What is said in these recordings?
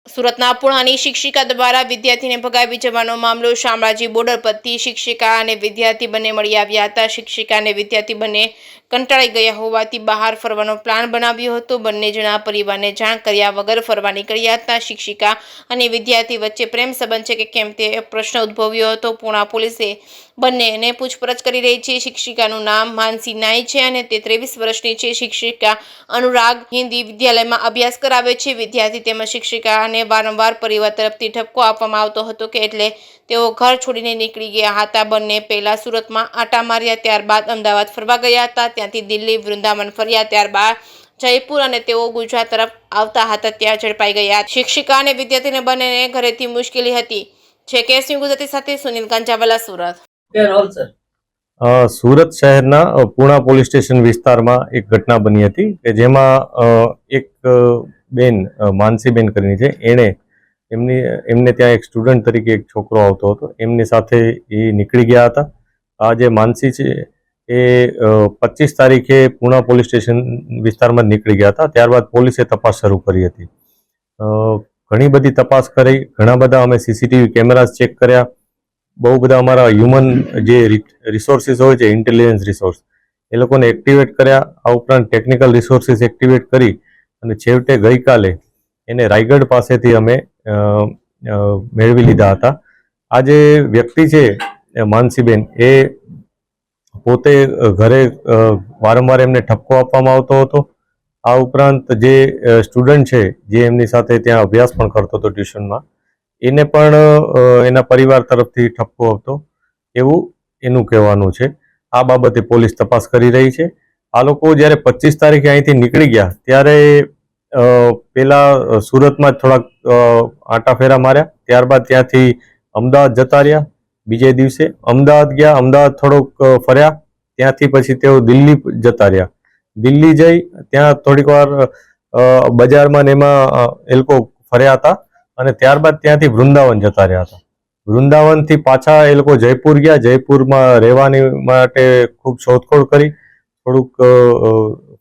સુરતના પુણાની શિક્ષિકા દ્વારા વિદ્યાર્થીને ભગાવી જવાનો મામલો શામળાજી બોર્ડર પરથી શિક્ષિકા અને વિદ્યાર્થી બંને મળી આવ્યા હતા। શિક્ષિકા અને વિદ્યાર્થી બંને કંટાળી ગયા હોવાથી બહાર ફરવાનો પ્લાન બનાવ્યો હતો। બંને જણા પરિવારને જાણ કર્યા વગર ફરવા નીકળ્યા હતા। શિક્ષિકા અને વિદ્યાર્થી વચ્ચે પ્રેમ સંબંધ છે કે કેમ તે પ્રશ્ન ઉદ્ભવ્યો હતો। પુણા પોલીસે બંનેને પૂછપરછ કરી રહી છે। શિક્ષિકાનું નામ માનસી નાઈ છે અને તે 23 વર્ષની છે। શિક્ષિકા અનુરાગ હિન્દી વિદ્યાલયમાં અભ્યાસ કરાવે છે। વિદ્યાર્થી તેમજ શિક્ષિકા વારંવાર પરિવાર તરફથી ઠપકો આપવામાં આવતો હતો કે એટલે તેઓ ઘર છોડીને નીકળી ગયા હતા। બંને પહેલા સુરતમાં આટા માર્યા, ત્યારબાદ અમદાવાદ ફરવા ગયા હતા, ત્યાંથી દિલ્હી, વૃંદાવન ફર્યા, ત્યારબાદ જયપુર અને તેઓ ગુજરાત તરફ આવતા હતા ત્યાં ઝડપાઈ ગયા। શિક્ષિકા અને વિદ્યાર્થીને બંનેને ઘરેથી મુશ્કેલી હતી છે। કેસ ગુજરાતી સાથે સુનિલ ગાંજાવાલા, સુરત। સુરત શહેરના પુણા પોલીસ સ્ટેશન વિસ્તારમાં એક ઘટના બની હતી કે જેમાં એક બેન માનસીબેન કરીને છે, એમને ત્યાં એક સ્ટુડન્ટ તરીકે એક છોકરો આવતો હતો, એમની સાથે એ નીકળી ગયા હતા। આ જે માનસી છે એ 25 તારીખે પુણા પોલીસ સ્ટેશન વિસ્તારમાં નીકળી ગયા હતા। ત્યારબાદ પોલીસે તપાસ શરૂ કરી હતી। ઘણી બધી તપાસ કરી, ઘણા બધા અમે સીસીટીવી કેમેરાસ ચેક કર્યા, બહુ બધા અમારા હ્યુમન જે રિસોર્સિસ હોય છે, ઇન્ટેલિજન્સ રિસોર્સ, એ લોકોને એક્ટિવેટ કર્યા। આ ઉપરાંત ટેકનિકલ રિસોર્સિસ એક્ટિવેટ કરી અને છેવટે ગઈકાલે એને રાયગઢ પાસેથી અમે મેળવી લીધા હતા। આ જે વ્યક્તિ છે માનસીબેન, એ પોતે ઘરે વારંવાર એમને ઠપકો આપવામાં આવતો હતો। આ ઉપરાંત જે સ્ટુડન્ટ છે જે એમની સાથે ત્યાં અભ્યાસ પણ કરતો હતો ટ્યુશનમાં, એને પણ એના પરિવાર તરફથી ઠપકો આપતો એવું એનું કહેવાનું છે। આ બાબતે પોલીસ તપાસ કરી રહી છે। આ લોકો જ્યારે 25 તારીખે અહીંથી નીકળી ગયા ત્યારે પહેલા સુરતમાં જ થોડાક આંટા ફેરા માર્યા, ત્યારબાદ ત્યાંથી અમદાવાદ જતા રહ્યા। બીજે દિવસે અમદાવાદ ગયા, અમદાવાદ થોડોક ફર્યા, ત્યાંથી પછી તેઓ દિલ્હી જતા રહ્યા। દિલ્હી જઈ ત્યાં થોડીક વાર બજારમાં ને એમાં એ લોકો ફર્યા હતા અને ત્યારબાદ ત્યાંથી વૃંદાવન જતા રહ્યા હતા। વૃંદાવનથી પાછા એ લોકો જયપુર ગયા। જયપુરમાં રહેવાની માટે ખૂબ શોધખોળ કરી, થોડુંક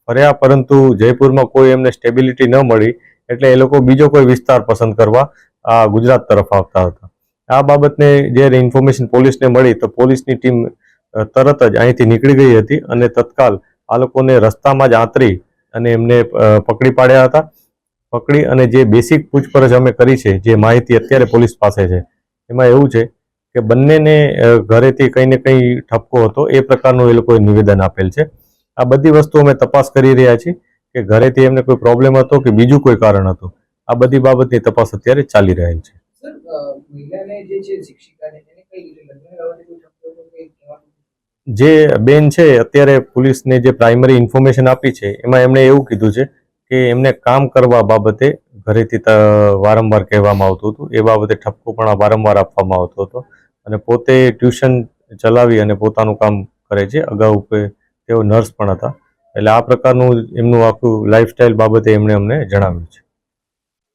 ફર્યા, પરંતુ જયપુરમાં કોઈ એમને સ્ટેબિલિટી ન મળી એટલે એ લોકો બીજો કોઈ વિસ્તાર પસંદ કરવા આ ગુજરાત તરફ આવતા હતા। આ બાબતને જ્યારે ઇન્ફોર્મેશન પોલીસને મળી તો પોલીસની ટીમ તરત જ અહીંથી નીકળી ગઈ હતી અને તત્કાલ આ લોકોને રસ્તામાં જ આંતરી અને એમને પકડી પાડ્યા હતા। પકડી અને જે બેસિક પૂછપરછ અમે કરી છે, જે માહિતી અત્યારે પોલીસ પાસે છે, એમાં એવું છે કે બંનેને ઘરેથી કંઈ ને કંઈ ઠપકો હતો એ પ્રકારનું એ લોકોએ નિવેદન આપેલ છે। આ બધી વસ્તુ અમે તપાસ કરી રહ્યા છીએ કે ઘરેથી એમને કોઈ પ્રોબ્લેમ હતો કે બીજું કોઈ કારણ હતું। આ બધી બાબતની તપાસ અત્યારે ચાલી રહેલ છે। જે બેન છે અત્યારે પોલીસને જે પ્રાઇમરી ઇન્ફોર્મેશન આપી છે એમાં એમણે એવું કીધું છે કે એમને કામ કરવા બાબતે ઘરેથી વારંવાર કહેવામાં આવતું હતું, એ બાબતે ઠપકો પણ વારંવાર આપવામાં આવતો હતો અને પોતે ટ્યુશન ચલાવી અને પોતાનું કામ કરે છે। અગાઉ તેઓ નર્સ પણ હતા, એટલે આ પ્રકારનું એમનું આખું લાઈફસ્ટાઈલ બાબતે એમણે અમને જણાવ્યું છે।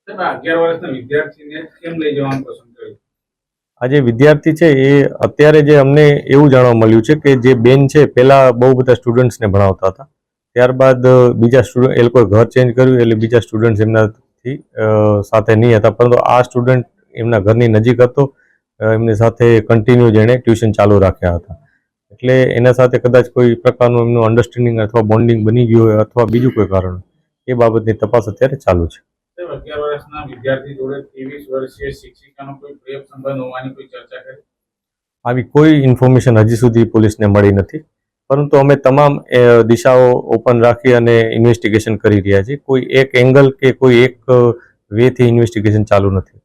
11 વર્ષના વિદ્યાર્થીને કેમ લઈ જવાનું પસંદ કર્યું? આ જે વિદ્યાર્થી છે એ અત્યારે જે અમને એવું જાણવા મળ્યું છે કે જે બેન છે પહેલા બહુ બધા સ્ટુડન્ટ્સને ભણાવતા હતા, ત્યારબાદ બીજા સ્ટુડન્ટ એ લોકોએ ઘર ચેન્જ કર્યું એટલે બીજા સ્ટુડન્ટ્સ એમનાથી સાથે નહીં હતા, પરંતુ આ સ્ટુડન્ટ એમના ઘરની નજીક હતો, એમની સાથે કન્ટિન્યુ જેણે ટ્યુશન ચાલુ રાખ્યા હતા, એટલે એના સાથે કદાચ કોઈ પ્રકારનું એમનું અન્ડરસ્ટેન્ડિંગ અથવા બોન્ડિંગ બની ગયું હોય અથવા બીજું કોઈ કારણ, એ બાબતની તપાસ અત્યારે ચાલુ છે। 11 વર્ષના વિદ્યાર્થી જોડે 23 વર્ષીય શિક્ષિકાનો કોઈ પ્રેમ સંબંધ હોવાની કોઈ ચર્ચા કરી? આવી કોઈ ઇન્ફોર્મેશન હજી સુધી પોલીસને મળી નથી, પરંતુ અમે તમામ દિશાઓ ઓપન રાખી અને ઇન્વેસ્ટિગેશન કરી રહ્યા છીએ। કોઈ એક એંગલ કે કોઈ એક વેથી ઇન્વેસ્ટિગેશન ચાલુ નથી।